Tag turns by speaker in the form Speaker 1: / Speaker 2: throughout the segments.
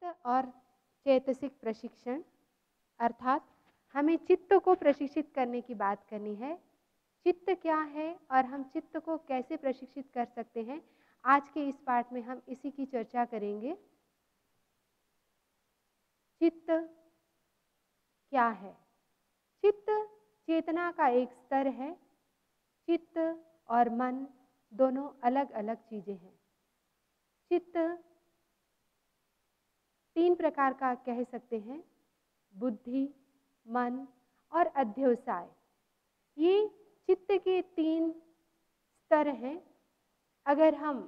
Speaker 1: चित्त और चैतसिक प्रशिक्षण अर्थात हमें चित्त को प्रशिक्षित करने की बात करनी है। चित्त क्या है और हम चित्त को कैसे प्रशिक्षित कर सकते हैं, आज के इस पाठ में हम इसी की चर्चा करेंगे। चित्त क्या है? चित्त चेतना का एक स्तर है। चित्त और मन दोनों अलग अलग चीजें हैं। चित्त तीन प्रकार का कह सकते हैं, बुद्धि, मन और अध्यवसाय। ये चित्त के तीन स्तर हैं। अगर हम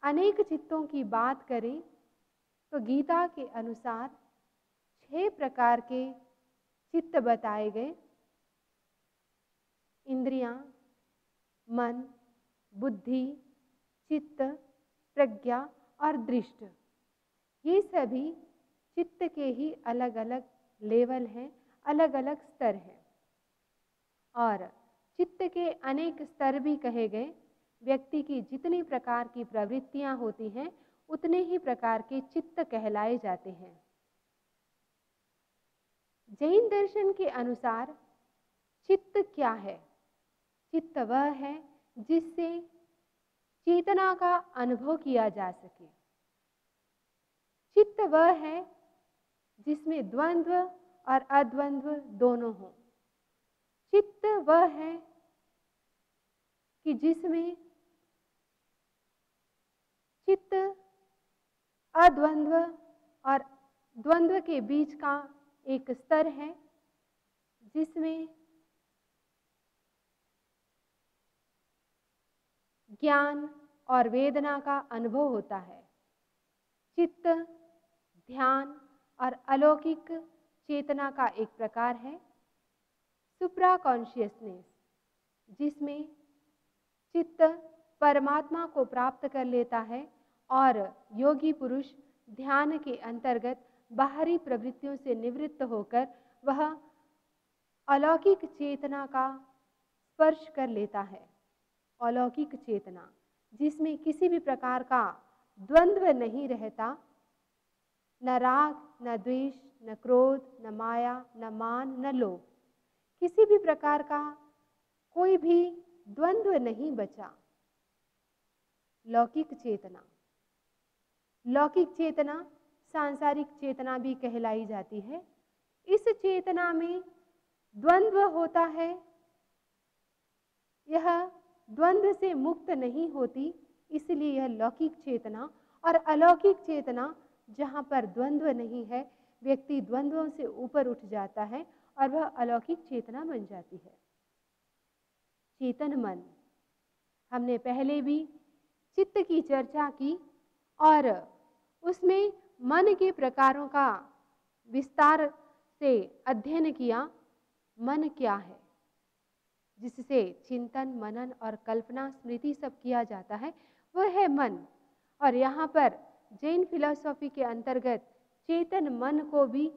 Speaker 1: अनेक चित्तों की बात करें तो गीता के अनुसार 6 प्रकार के चित्त बताए गए। इंद्रियां, मन, बुद्धि, चित्त, प्रज्ञा और दृष्ट, ये सभी चित्त के ही अलग अलग लेवल हैं, अलग अलग स्तर हैं। और चित्त के अनेक स्तर भी कहे गए। व्यक्ति की जितनी प्रकार की प्रवृत्तियां होती हैं, उतने ही प्रकार के चित्त कहलाए जाते हैं। जैन दर्शन के अनुसार चित्त क्या है? चित्त वह है जिससे चेतना का अनुभव किया जा सके। चित्त वह है जिसमें द्वंद्व और अद्वंद्व दोनों हों। चित्त वह है कि जिसमें चित्त अद्वंद्व और द्वंद्व के बीच का एक स्तर है, जिसमें ज्ञान और वेदना का अनुभव होता है। चित्त ध्यान और अलौकिक चेतना का एक प्रकार है, सुप्रा कॉन्शियसनेस, जिसमें चित्त परमात्मा को प्राप्त कर लेता है और योगी पुरुष ध्यान के अंतर्गत बाहरी प्रवृत्तियों से निवृत्त होकर वह अलौकिक चेतना का स्पर्श कर लेता है। अलौकिक चेतना जिसमें किसी भी प्रकार का द्वंद्व नहीं रहता, न राग, न द्वेष, न क्रोध, न माया, न मान, न लोभ, किसी भी प्रकार का कोई भी द्वंद्व नहीं बचा। लौकिक चेतना, लौकिक चेतना सांसारिक चेतना भी कहलाई जाती है। इस चेतना में द्वंद्व होता है, यह द्वंद्व से मुक्त नहीं होती, इसलिए यह लौकिक चेतना। और अलौकिक चेतना जहाँ पर द्वंद्व नहीं है, व्यक्ति द्वंद्वों से ऊपर उठ जाता है और वह अलौकिक चेतना बन जाती है। चेतन मन, हमने पहले भी चित्त की चर्चा की और उसमें मन के प्रकारों का विस्तार से अध्ययन किया। मन क्या है, जिससे चिंतन, मनन और कल्पना, स्मृति सब किया जाता है, वह है मन। और यहाँ पर जैन फिलॉसफी के अंतर्गत चेतन मन को भी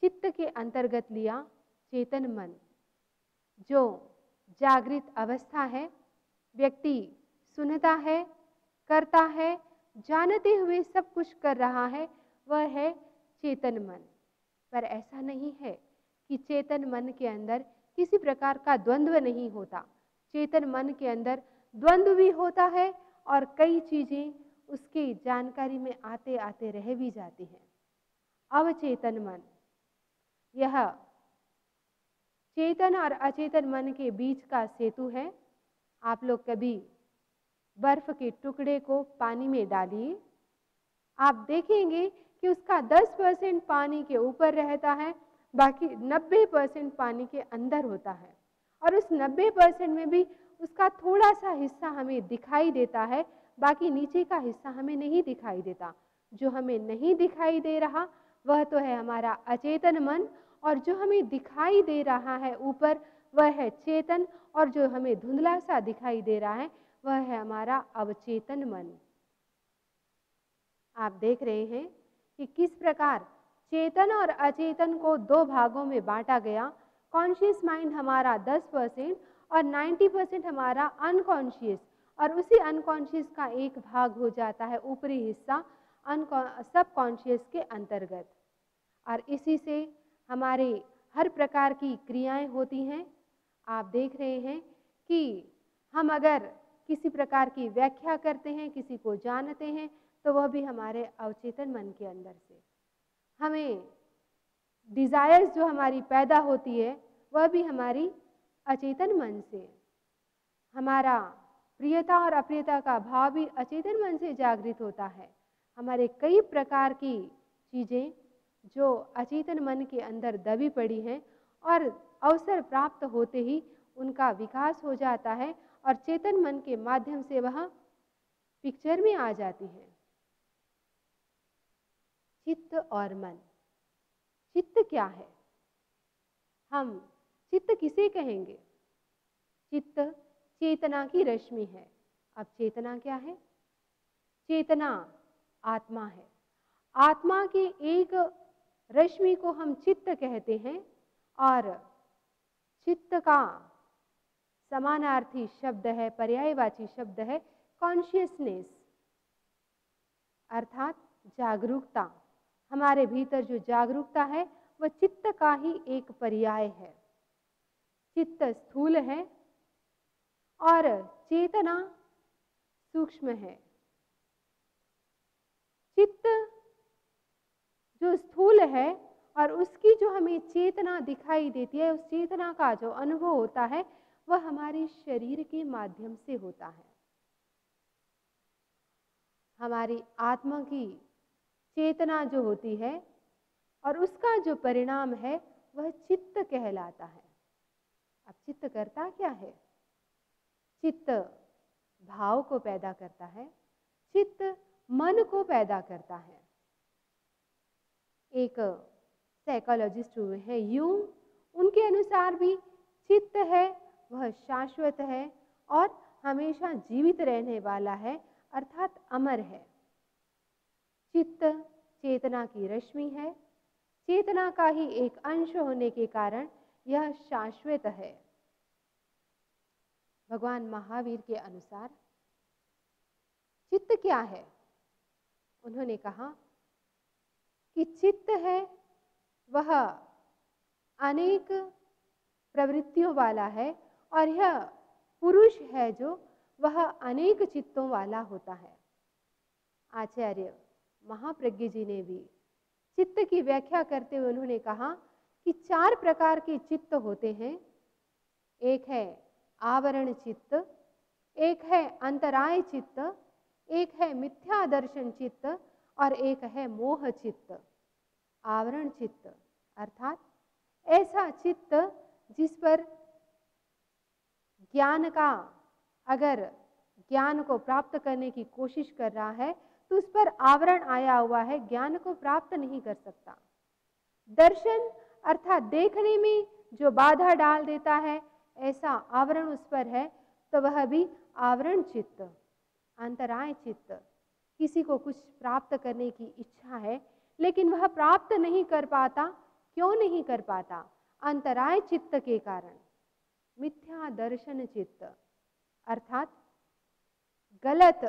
Speaker 1: चित्त के अंतर्गत लिया। चेतन मन जो जागृत अवस्था है, व्यक्ति सुनता है, करता है, जानते हुए सब कुछ कर रहा है, वह है चेतन मन। पर ऐसा नहीं है कि चेतन मन के अंदर किसी प्रकार का द्वंद्व नहीं होता। चेतन मन के अंदर द्वंद्व भी होता है और कई चीजें उसकी जानकारी में आते आते रह भी जाती हैं। अवचेतन मन, यह चेतन और अचेतन मन के बीच का सेतु है। आप लोग कभी बर्फ के टुकड़े को पानी में डालिए, आप देखेंगे कि उसका 10% पानी के ऊपर रहता है, बाकी 90% पानी के अंदर होता है। और उस 90% में भी उसका थोड़ा सा हिस्सा हमें दिखाई देता है, बाकी नीचे का हिस्सा हमें नहीं दिखाई देता। जो हमें नहीं दिखाई दे रहा वह तो है हमारा अचेतन मन, और जो हमें दिखाई दे रहा है ऊपर वह है चेतन, और जो हमें धुंधला सा दिखाई दे रहा है वह है हमारा अवचेतन मन। आप देख रहे हैं कि किस प्रकार चेतन और अचेतन को 2 भागों में बांटा गया। कॉन्शियस माइंड हमारा 10% और 90% हमारा अनकॉन्शियस, और उसी अनकॉन्शियस का एक भाग हो जाता है ऊपरी हिस्सा सब कॉन्शियस के अंतर्गत। और इसी से हमारे हर प्रकार की क्रियाएं होती हैं। आप देख रहे हैं कि हम अगर किसी प्रकार की व्याख्या करते हैं, किसी को जानते हैं, तो वह भी हमारे अवचेतन मन के अंदर से। हमें डिजायर्स जो हमारी पैदा होती है वह भी हमारी अचेतन मन से। हमारा प्रियता और अप्रियता का भाव भी अचेतन मन से जागृत होता है। हमारे कई प्रकार की चीजें जो अचेतन मन के अंदर दबी पड़ी हैं और अवसर प्राप्त होते ही उनका विकास हो जाता है और चेतन मन के माध्यम से वह पिक्चर में आ जाती है। चित्त और मन। चित्त क्या है? हम चित्त किसे कहेंगे? चित्त चेतना की रश्मि है। अब चेतना क्या है? चेतना आत्मा है। आत्मा की एक रश्मि को हम चित्त कहते हैं और चित्त का समानार्थी शब्द है, पर्यायवाची शब्द है कॉन्शियसनेस, अर्थात जागरूकता। हमारे भीतर जो जागरूकता है वह चित्त का ही एक पर्याय है। चित्त स्थूल है और चेतना सूक्ष्म है। चित्त जो स्थूल है और उसकी जो हमें चेतना दिखाई देती है, उस चेतना का जो अनुभव होता है वह हमारे शरीर के माध्यम से होता है। हमारी आत्मा की चेतना जो होती है और उसका जो परिणाम है वह चित्त कहलाता है। अब चित्त करता क्या है? चित्त भाव को पैदा करता है, चित्त मन को पैदा करता है। एक साइकोलॉजिस्ट हुए हैं यूंग, उनके अनुसार भी चित्त है वह शाश्वत है और हमेशा जीवित रहने वाला है, अर्थात अमर है। चित्त चेतना की रश्मि है। चेतना का ही एक अंश होने के कारण यह शाश्वत है। भगवान महावीर के अनुसार चित्त क्या है? उन्होंने कहा कि चित्त है वह अनेक प्रवृत्तियों वाला है और यह पुरुष है जो वह अनेक चित्तों वाला होता है। आचार्य महाप्रज्ञ जी ने भी चित्त की व्याख्या करते हुए उन्होंने कहा कि 4 प्रकार के चित्त होते हैं। एक है आवरण चित्त, एक है अंतराय चित्त, एक है मिथ्या दर्शन चित्त और एक है मोह चित्त। आवरण चित्त अर्थात ऐसा चित्त जिस पर ज्ञान का, अगर ज्ञान को प्राप्त करने की कोशिश कर रहा है तो उस पर आवरण आया हुआ है, ज्ञान को प्राप्त नहीं कर सकता। दर्शन अर्थात देखने में जो बाधा डाल देता है, ऐसा आवरण उस पर है तो वह भी आवरण चित्त। अंतराय चित्त, किसी को कुछ प्राप्त करने की इच्छा है लेकिन वह प्राप्त नहीं कर पाता। क्यों नहीं कर पाता? अंतराय चित्त के कारण। मिथ्या दर्शन चित्त अर्थात गलत,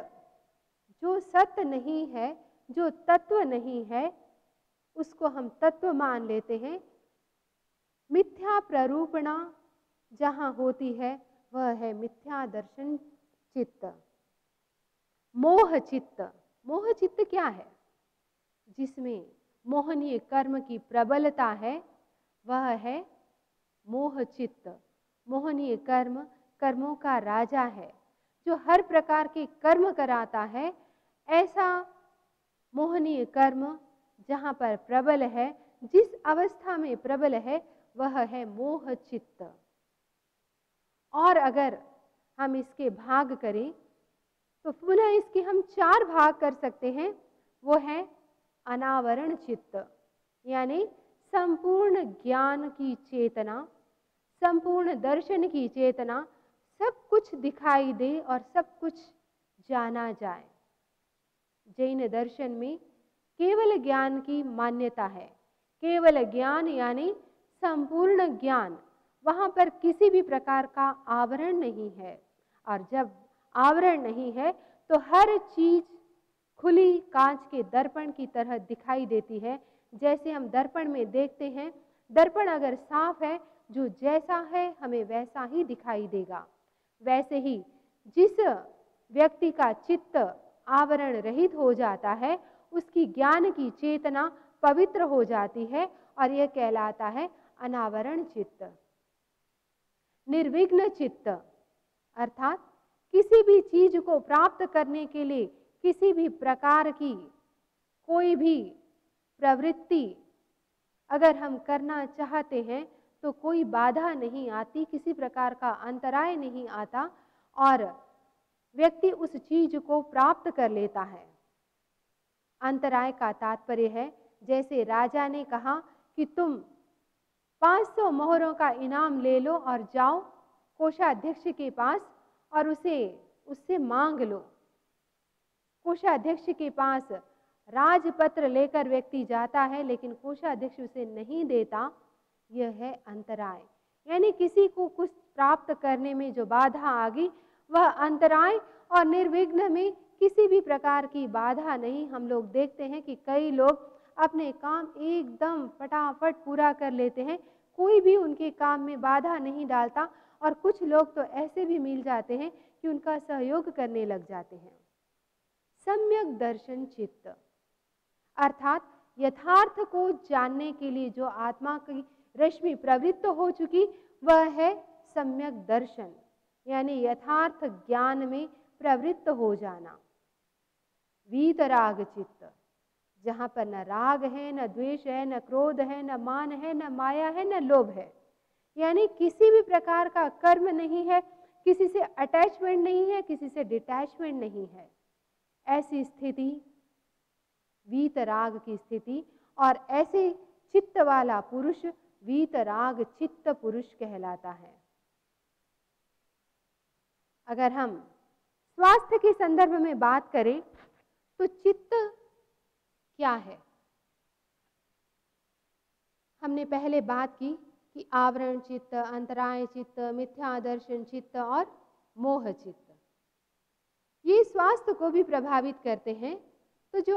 Speaker 1: जो सत्य नहीं है, जो तत्व नहीं है, उसको हम तत्व मान लेते हैं। मिथ्या प्ररूपणा जहां होती है वह है मिथ्या दर्शन चित्त। मोह चित्त। मोह चित्त क्या है? जिसमें मोहनीय कर्म की प्रबलता है वह है मोह चित्त। मोहनीय कर्म कर्मों का राजा है, जो हर प्रकार के कर्म कराता है। ऐसा मोहनीय कर्म जहाँ पर प्रबल है, जिस अवस्था में प्रबल है वह है मोह चित्त। और अगर हम इसके भाग करें तो पुनः इसके हम 4 भाग कर सकते हैं। वो है अनावरण चित्त, यानी संपूर्ण ज्ञान की चेतना, संपूर्ण दर्शन की चेतना, सब कुछ दिखाई दे और सब कुछ जाना जाए। जैन दर्शन में केवल ज्ञान की मान्यता है। केवल ज्ञान यानी संपूर्ण ज्ञान, वहां पर किसी भी प्रकार का आवरण नहीं है। और जब आवरण नहीं है तो हर चीज खुली कांच के दर्पण की तरह दिखाई देती है। जैसे हम दर्पण में देखते हैं, दर्पण अगर साफ है, जो जैसा है हमें वैसा ही दिखाई देगा। वैसे ही जिस व्यक्ति का चित्त आवरण रहित हो जाता है, उसकी ज्ञान की चेतना पवित्र हो जाती है और यह कहलाता है अनावरण चित्त, निर्विघ्न चित्त। अर्थात किसी भी चीज को प्राप्त करने के लिए किसी भी प्रकार की कोई भी प्रवृत्ति अगर हम करना चाहते हैं तो कोई बाधा नहीं आती, किसी प्रकार का अंतराय नहीं आता और व्यक्ति उस चीज को प्राप्त कर लेता है। अंतराय का तात्पर्य है, जैसे राजा ने कहा कि तुम 500 मोहरों का इनाम ले लो और जाओ कोषाध्यक्ष के पास और उससे मांग लो। कोषाध्यक्ष के पास राजपत्र लेकर व्यक्ति जाता है, लेकिन कोषाध्यक्ष उसे नहीं देता। यह है अंतराय। यानी किसी को कुछ प्राप्त करने में जो बाधा आ गई वह अंतराय, और निर्विघ्न में किसी भी प्रकार की बाधा नहीं। हम लोग देखते हैं कि कई लोग अपने काम एकदम फटाफट पूरा कर लेते हैं, कोई भी उनके काम में बाधा नहीं डालता, और कुछ लोग तो ऐसे भी मिल जाते हैं कि उनका सहयोग करने लग जाते हैं। सम्यक दर्शन चित्त अर्थात यथार्थ को जानने के लिए जो आत्मा की रश्मि प्रवृत्त हो चुकी वह है सम्यक दर्शन, यानी यथार्थ ज्ञान में प्रवृत्त हो जाना। वीतराग चित्त, जहाँ पर न राग है, न द्वेष है, न क्रोध है, न मान है, न माया है, न लोभ है, यानी किसी भी प्रकार का कर्म नहीं है, किसी से अटैचमेंट नहीं है, किसी से डिटैचमेंट नहीं है। ऐसी स्थिति वीतराग की स्थिति, और ऐसे चित्त वाला पुरुष वीतराग चित्त पुरुष कहलाता है। अगर हम स्वास्थ्य के संदर्भ में बात करें तो चित्त क्या है? हमने पहले बात की कि आवरण चित्त, अंतराय चित्त, मिथ्यादर्शन चित्त और मोह चित्त, ये स्वास्थ्य को भी प्रभावित करते हैं। तो जो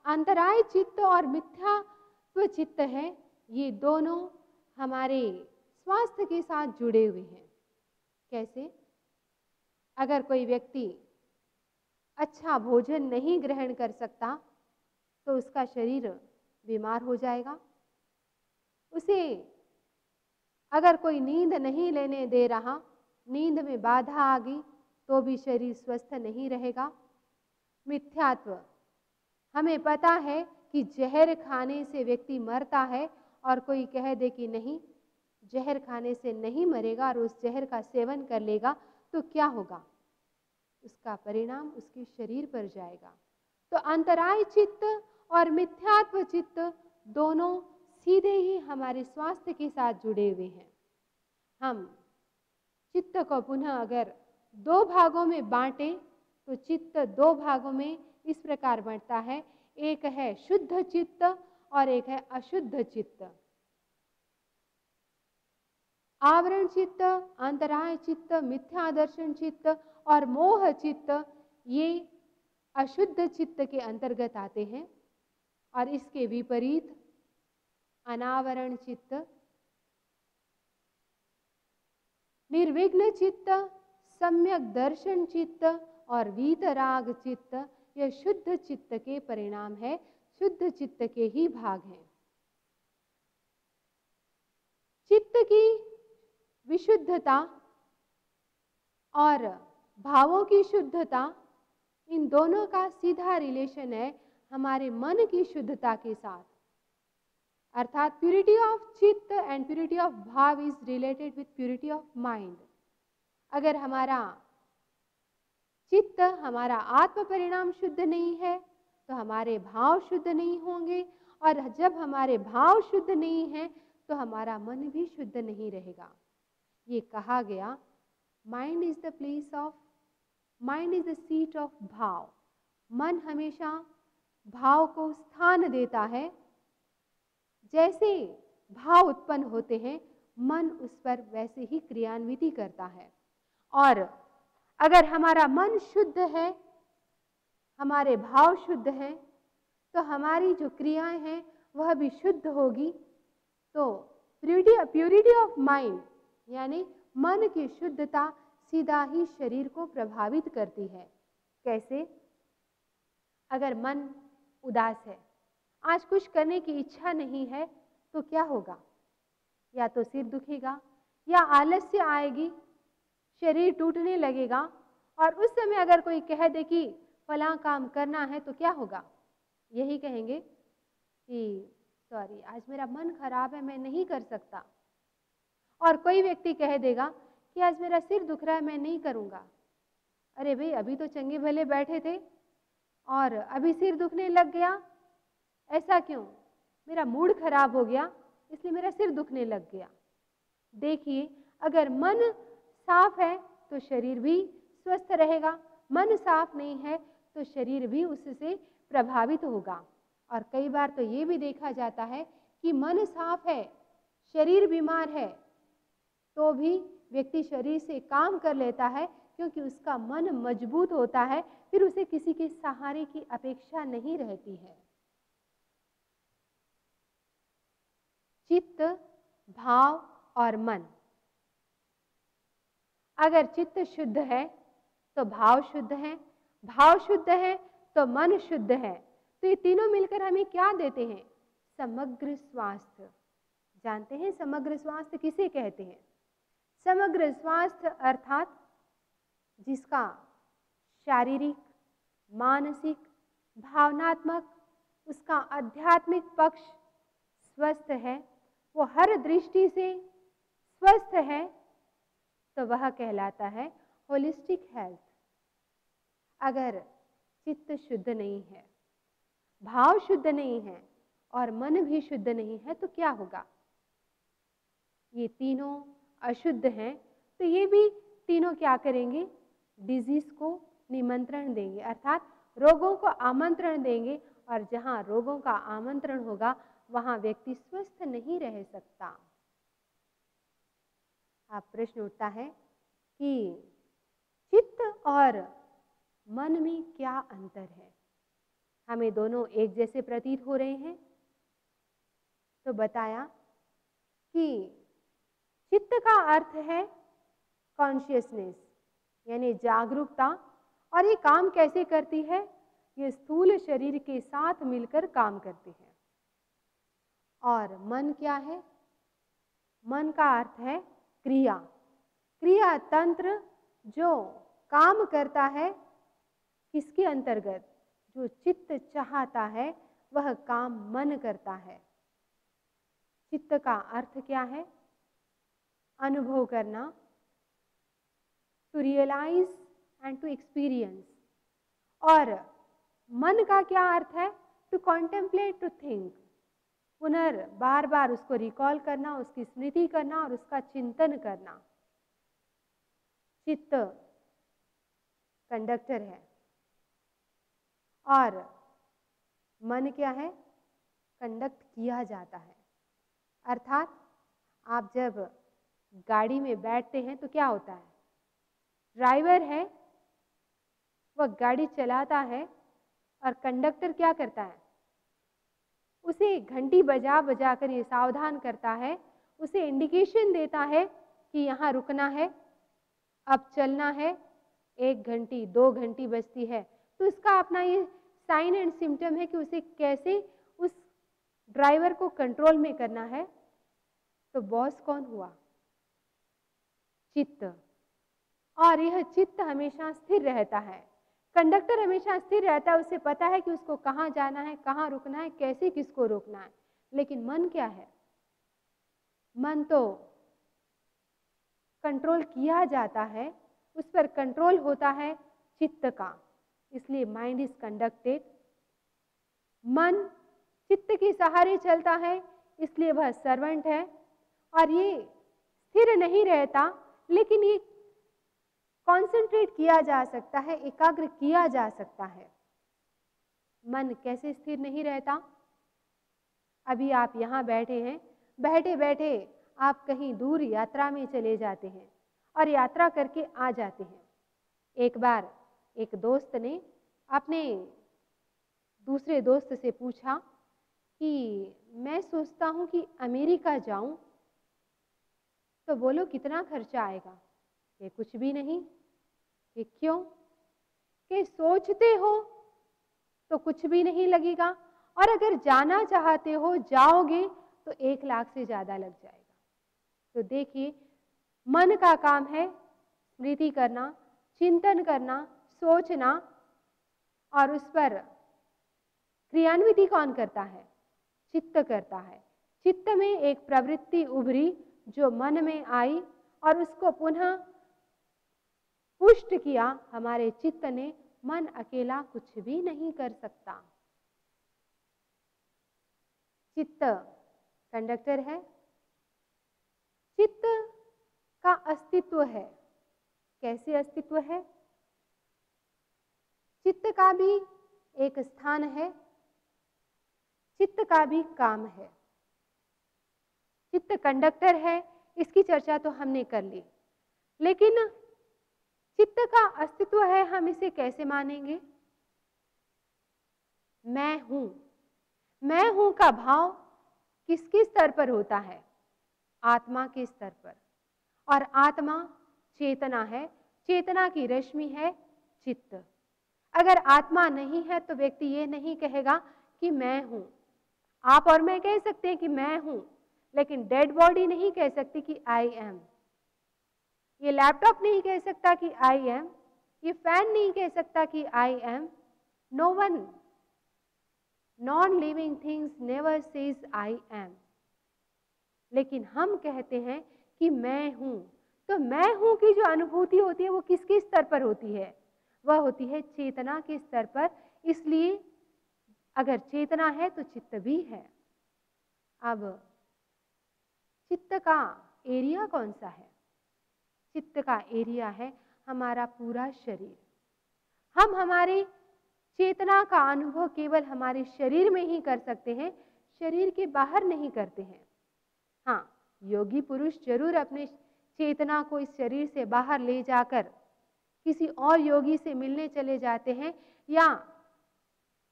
Speaker 1: अंतराय चित्त और मिथ्यात्व चित्त है, ये दोनों हमारे स्वास्थ्य के साथ जुड़े हुए हैं। कैसे? अगर कोई व्यक्ति अच्छा भोजन नहीं ग्रहण कर सकता तो उसका शरीर बीमार हो जाएगा। उसे अगर कोई नींद नहीं लेने दे रहा, नींद में बाधा आ गई तो भी शरीर स्वस्थ नहीं रहेगा। मिथ्यात्व, हमें पता है कि जहर खाने से व्यक्ति मरता है, और कोई कह दे कि नहीं, जहर खाने से नहीं मरेगा, और उस जहर का सेवन कर लेगा तो क्या होगा? उसका परिणाम उसके शरीर पर जाएगा। तो अंतराय चित्त और मिथ्यात्व चित्त दोनों सीधे ही हमारे स्वास्थ्य के साथ जुड़े हुए हैं। हम चित्त को पुनः अगर दो भागों में बांटें तो चित्त दो भागों में इस प्रकार बढ़ता है, एक है शुद्ध चित्त और एक है अशुद्ध चित्त। आवरण चित्त, अंतराय चित्त, मिथ्यादर्शन चित्त और मोह चित्त ये अशुद्ध चित्त के अंतर्गत आते हैं, और इसके विपरीत अनावरण चित्त, निर्विघ्न चित्त, सम्यक दर्शन चित्त और वीतराग चित्त, यह शुद्ध चित्त के परिणाम है, शुद्ध चित्त के ही भाग हैं। चित्त की विशुद्धता और भावों की शुद्धता, इन दोनों का सीधा रिलेशन है हमारे मन की शुद्धता के साथ। अर्थात प्यूरिटी ऑफ चित्त एंड प्यूरिटी ऑफ भाव is related with purity of mind. अगर हमारा चित्त, हमारा आत्म परिणाम शुद्ध नहीं है तो हमारे भाव शुद्ध नहीं होंगे, और जब हमारे भाव शुद्ध नहीं है तो हमारा मन भी शुद्ध नहीं रहेगा। ये कहा गया, mind is the place of, mind is the seat of भाव। मन हमेशा भाव को स्थान देता है। जैसे भाव उत्पन्न होते हैं, मन उस पर वैसे ही क्रियान्विति करता है। और अगर हमारा मन शुद्ध है, हमारे भाव शुद्ध हैं तो हमारी जो क्रियाएं हैं वह भी शुद्ध होगी। तो प्यूरिटी ऑफ माइंड यानी मन की शुद्धता सीधा ही शरीर को प्रभावित करती है। कैसे? अगर मन उदास है, आज कुछ करने की इच्छा नहीं है, तो क्या होगा? या तो सिर दुखेगा या आलस्य आएगी, शरीर टूटने लगेगा। और उस समय अगर कोई कह दे कि फलां काम करना है तो क्या होगा? यही कहेंगे कि सॉरी, आज मेरा मन खराब है, मैं नहीं कर सकता। और कोई व्यक्ति कह देगा कि आज मेरा सिर दुख रहा है, मैं नहीं करूँगा। अरे भाई, अभी तो चंगे भले बैठे थे और अभी सिर दुखने लग गया, ऐसा क्यों? मेरा मूड खराब हो गया इसलिए मेरा सिर दुखने लग गया। देखिए, अगर मन साफ है तो शरीर भी स्वस्थ रहेगा, मन साफ नहीं है तो शरीर भी उससे प्रभावित होगा। और कई बार तो ये भी देखा जाता है कि मन साफ है, शरीर बीमार है, तो भी व्यक्ति शरीर से काम कर लेता है क्योंकि उसका मन मजबूत होता है, फिर उसे किसी के सहारे की अपेक्षा नहीं रहती है। चित्त, भाव और मन। अगर चित्त शुद्ध है तो भाव शुद्ध है, भाव शुद्ध है तो मन शुद्ध है। तो ये तीनों मिलकर हमें क्या देते हैं? समग्र स्वास्थ्य। जानते हैं समग्र स्वास्थ्य किसे कहते हैं? समग्र स्वास्थ्य अर्थात जिसका शारीरिक, मानसिक, भावनात्मक, उसका आध्यात्मिक पक्ष स्वस्थ है, वो हर दृष्टि से स्वस्थ है, तो वह कहलाता है होलिस्टिक हेल्थ। अगर चित्त शुद्ध नहीं है, भाव शुद्ध नहीं है और मन भी शुद्ध नहीं है तो क्या होगा? ये तीनों अशुद्ध हैं, तो ये भी तीनों क्या करेंगे? डिजीज को निमंत्रण देंगे, अर्थात रोगों को आमंत्रण देंगे। और जहाँ रोगों का आमंत्रण होगा वहाँ व्यक्ति स्वस्थ नहीं रह सकता। अब प्रश्न उठता है कि चित्त और मन में क्या अंतर है? हमें दोनों एक जैसे प्रतीत हो रहे हैं। तो बताया कि चित्त का अर्थ है कॉन्शियसनेस यानी जागरूकता। और ये काम कैसे करती है? ये स्थूल शरीर के साथ मिलकर काम करती है। और मन क्या है? मन का अर्थ है क्रिया, क्रिया तंत्र जो काम करता है किसके अंतर्गत? जो चित्त चाहता है वह काम मन करता है। चित्त का अर्थ क्या है? अनुभव करना, to realise and to experience. और मन का क्या अर्थ है? To contemplate, to think. पुनः बार बार उसको रिकॉल करना, उसकी स्मृति करना और उसका चिंतन करना। चित्त कंडक्टर है और मन क्या है? कंडक्ट किया जाता है। अर्थात आप जब गाड़ी में बैठते हैं तो क्या होता है? ड्राइवर है, वह गाड़ी चलाता है और कंडक्टर क्या करता है? उसे घंटी बजा बजा कर ये सावधान करता है, उसे इंडिकेशन देता है कि यहाँ रुकना है, अब चलना है। 1 घंटी 2 घंटी बजती है तो उसका अपना ये साइन एंड सिम्टम है कि उसे कैसे उस ड्राइवर को कंट्रोल में करना है। तो बॉस कौन हुआ? चित्त। और यह चित्त हमेशा स्थिर रहता है। कंडक्टर हमेशा स्थिर रहता है, उसे पता है कि उसको कहाँ जाना है, कहाँ रुकना है, कैसे किसको रोकना है। लेकिन मन क्या है? मन तो कंट्रोल किया जाता है, उस पर कंट्रोल होता है चित्त का, इसलिए माइंड इज कंडक्टेड। मन चित्त के सहारे चलता है इसलिए वह सर्वेंट है। और ये स्थिर नहीं रहता, लेकिन ये कॉन्सेंट्रेट किया जा सकता है, एकाग्र किया जा सकता है। मन कैसे स्थिर नहीं रहता? अभी आप यहाँ बैठे हैं, बैठे बैठे आप कहीं दूर यात्रा में चले जाते हैं और यात्रा करके आ जाते हैं। एक बार एक दोस्त ने अपने दूसरे दोस्त से पूछा कि मैं सोचता हूँ कि अमेरिका जाऊं, तो बोलो कितना खर्चा आएगा? ये कुछ भी नहीं। ये क्यों? कि सोचते हो तो कुछ भी नहीं लगेगा, और अगर जाना चाहते हो जाओगे तो 1 लाख से ज्यादा लग जाएगा। तो देखिए, मन का काम है स्मृति करना, चिंतन करना, सोचना, और उस पर क्रियान्विति कौन करता है? चित्त करता है। चित्त में एक प्रवृत्ति उभरी जो मन में आई और उसको पुनः पुष्ट किया हमारे चित्त ने। मन अकेला कुछ भी नहीं कर सकता। चित्त कंडक्टर है, चित्त का अस्तित्व है। कैसे अस्तित्व है? चित्त का भी एक स्थान है, चित्त का भी काम है। चित्त कंडक्टर है, इसकी चर्चा तो हमने कर ली, लेकिन चित्त का अस्तित्व है, हम इसे कैसे मानेंगे? मैं हूं का भाव किसके स्तर पर होता है? आत्मा के स्तर पर। और आत्मा चेतना है, चेतना की रश्मि है चित्त। अगर आत्मा नहीं है तो व्यक्ति ये नहीं कहेगा कि मैं हूं। आप और मैं कह सकते हैं कि मैं हूं, लेकिन डेड बॉडी नहीं कह सकती कि आई एम। ये लैपटॉप नहीं कह सकता कि आई एम, ये फैन नहीं कह सकता कि I am. No one, non living things never says I am. लेकिन हम कहते हैं कि मैं हूं। तो मैं हूं की जो अनुभूति होती है वो किसके स्तर पर होती है? वह होती है चेतना के स्तर पर। इसलिए अगर चेतना है तो चित्त भी है। अब चित्त का एरिया कौन सा है? चित्त का एरिया है हमारा पूरा शरीर। हम हमारे चेतना का अनुभव केवल हमारे शरीर में ही कर सकते हैं, शरीर के बाहर नहीं करते हैं। हाँ, योगी पुरुष जरूर अपने चेतना को इस शरीर से बाहर ले जाकर किसी और योगी से मिलने चले जाते हैं या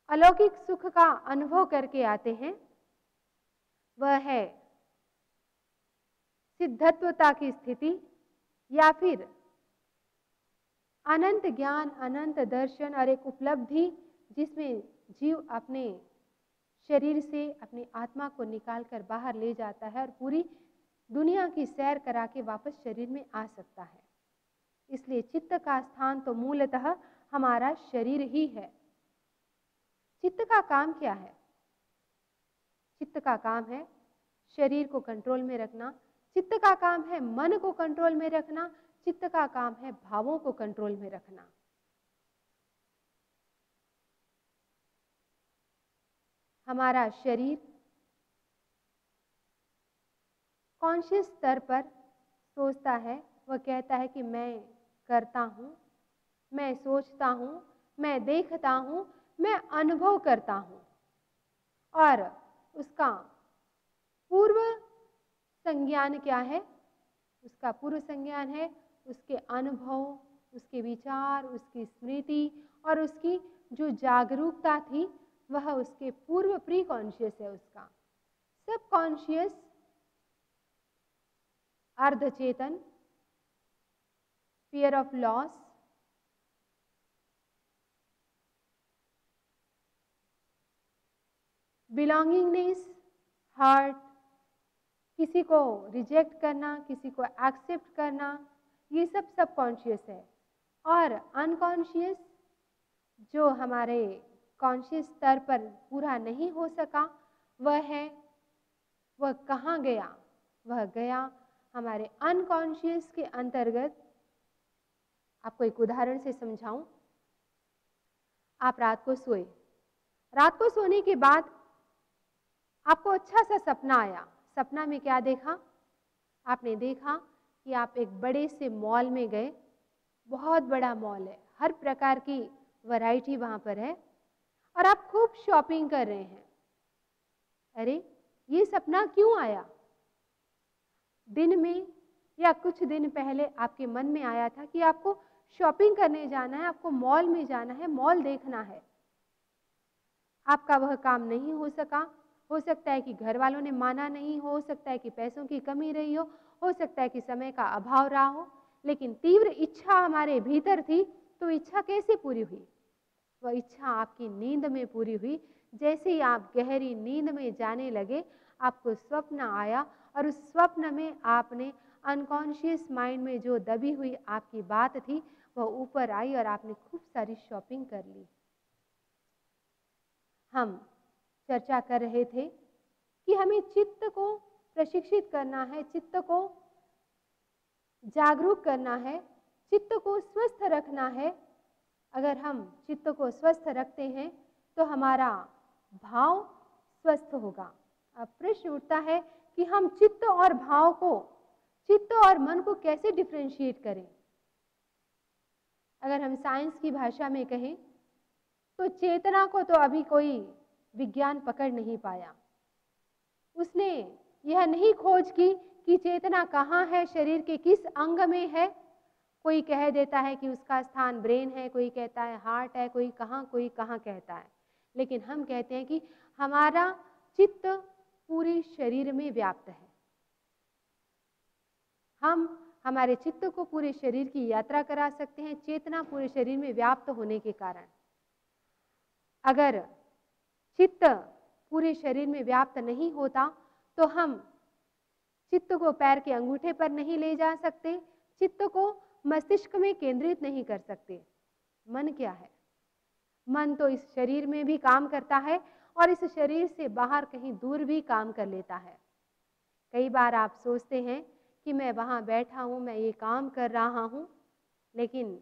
Speaker 1: अलौकिक सुख का अनुभव करके आते हैं। वह है सिद्धत्वता की स्थिति या फिर अनंत ज्ञान, अनंत दर्शन और एक उपलब्धि जिसमें जीव अपने शरीर से अपनी आत्मा को निकालकर बाहर ले जाता है और पूरी दुनिया की सैर करा के वापस शरीर में आ सकता है। इसलिए चित्त का स्थान तो मूलतः हमारा शरीर ही है। चित्त का काम क्या है? चित्त का काम है शरीर को कंट्रोल में रखना, चित्त का काम है मन को कंट्रोल में रखना, चित्त का काम है भावों को कंट्रोल में रखना। हमारा शरीर कॉन्शियस स्तर पर सोचता है, वह कहता है कि मैं करता हूं, मैं सोचता हूं, मैं देखता हूं, मैं अनुभव करता हूं। और उसका पूर्व संज्ञान क्या है? उसका पूर्व संज्ञान है उसके अनुभव, उसके विचार, उसकी स्मृति और उसकी जो जागरूकता थी वह उसके पूर्व प्री कॉन्शियस है। उसका सब कॉन्शियस, अर्धचेतन, fear of loss, belongingness, heart, किसी को रिजेक्ट करना, किसी को एक्सेप्ट करना, ये सब सब कॉन्शियस है। और अनकॉन्शियस जो हमारे कॉन्शियस स्तर पर पूरा नहीं हो सका वह कहाँ गया? वह गया हमारे अनकॉन्शियस के अंतर्गत। आपको एक उदाहरण से समझाऊं। आप रात को सोए, रात को सोने के बाद आपको अच्छा सा सपना आया। सपना में क्या देखा? आपने देखा कि आप एक बड़े से मॉल में गए, बहुत बड़ा मॉल है, हर प्रकार की वैरायटी वहां पर है और आप खूब शॉपिंग कर रहे हैं। अरे, ये सपना क्यों आया? दिन में या कुछ दिन पहले आपके मन में आया था कि आपको शॉपिंग करने जाना है, आपको मॉल में जाना है, मॉल देखना है, आपका वह काम नहीं हो सका, हो सकता है कि घर वालों ने माना नहीं हो सकता है कि पैसों की कमी रही हो सकता है कि समय का अभाव रहा हो, लेकिन तीव्र इच्छा हमारे भीतर थी, तो इच्छा कैसे पूरी हुई? वह इच्छा आपकी नींद में पूरी हुई। जैसे ही आप गहरी नींद में जाने लगे, आपको स्वप्न आया और उस स्वप्न में आपने अनकॉन्शियस माइंड में जो दबी हुई आपकी बात थी, वह ऊपर आई और आपने खूब सारी शॉपिंग कर ली। हम चर्चा कर रहे थे कि हमें चित्त को प्रशिक्षित करना है, चित्त को जागरूक करना है, चित्त को स्वस्थ रखना है। अगर हम चित्त को स्वस्थ रखते हैं तो हमारा भाव स्वस्थ होगा। अब प्रश्न उठता है कि हम चित्त और भाव को, चित्त और मन को कैसे डिफरेंशिएट करें? अगर हम साइंस की भाषा में कहें तो चेतना को तो अभी कोई विज्ञान पकड़ नहीं पाया। उसने यह नहीं खोज की कि चेतना कहाँ है, शरीर के किस अंग में है। कोई कह देता है कि उसका स्थान ब्रेन है, कोई कहता है हार्ट है, कोई कहाँ कहता है। लेकिन हम कहते हैं कि हमारा चित्त पूरे शरीर में व्याप्त है। हम हमारे चित्त को पूरे शरीर की यात्रा करा सकते हैं, चेतना पूरे शरीर में व्याप्त होने के कारण। अगर चित्त पूरे शरीर में व्याप्त नहीं होता तो हम चित्त को पैर के अंगूठे पर नहीं ले जा सकते, चित्त को मस्तिष्क में केंद्रित नहीं कर सकते। मन क्या है? मन तो इस शरीर में भी काम करता है और इस शरीर से बाहर कहीं दूर भी काम कर लेता है। कई बार आप सोचते हैं कि मैं वहाँ बैठा हूँ, मैं ये काम कर रहा हूँ, लेकिन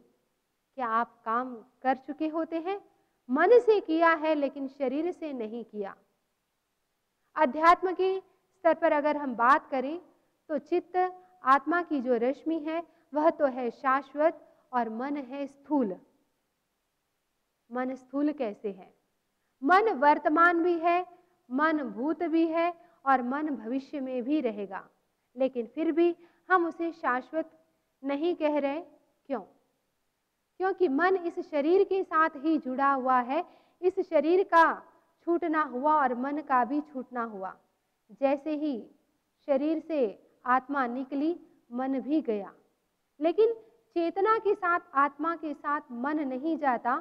Speaker 1: क्या आप काम कर चुके होते हैं? मन से किया है लेकिन शरीर से नहीं किया। अध्यात्म के स्तर पर अगर हम बात करें तो चित्त, आत्मा की जो रश्मि है वह तो है शाश्वत और मन है स्थूल। मन स्थूल कैसे है? मन वर्तमान भी है, मन भूत भी है और मन भविष्य में भी रहेगा, लेकिन फिर भी हम उसे शाश्वत नहीं कह रहे। क्यों? क्योंकि मन इस शरीर के साथ ही जुड़ा हुआ है। इस शरीर का छूटना हुआ और मन का भी छूटना हुआ। जैसे ही शरीर से आत्मा निकली, मन भी गया, लेकिन चेतना के साथ, आत्मा के साथ मन नहीं जाता।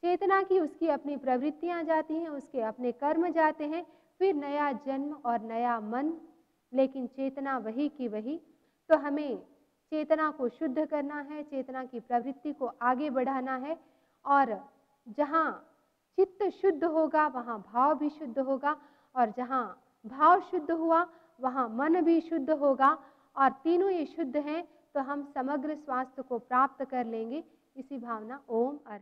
Speaker 1: चेतना की उसकी अपनी प्रवृत्तियां जाती हैं, उसके अपने कर्म जाते हैं, फिर नया जन्म और नया मन, लेकिन चेतना वही की वही। तो हमें चेतना को शुद्ध करना है, चेतना की प्रवृत्ति को आगे बढ़ाना है, और जहाँ चित्त शुद्ध होगा वहाँ भाव भी शुद्ध होगा, और जहाँ भाव शुद्ध हुआ वहाँ मन भी शुद्ध होगा, और तीनों ये शुद्ध हैं तो हम समग्र स्वास्थ्य को प्राप्त कर लेंगे। इसी भावना ओम अरहम।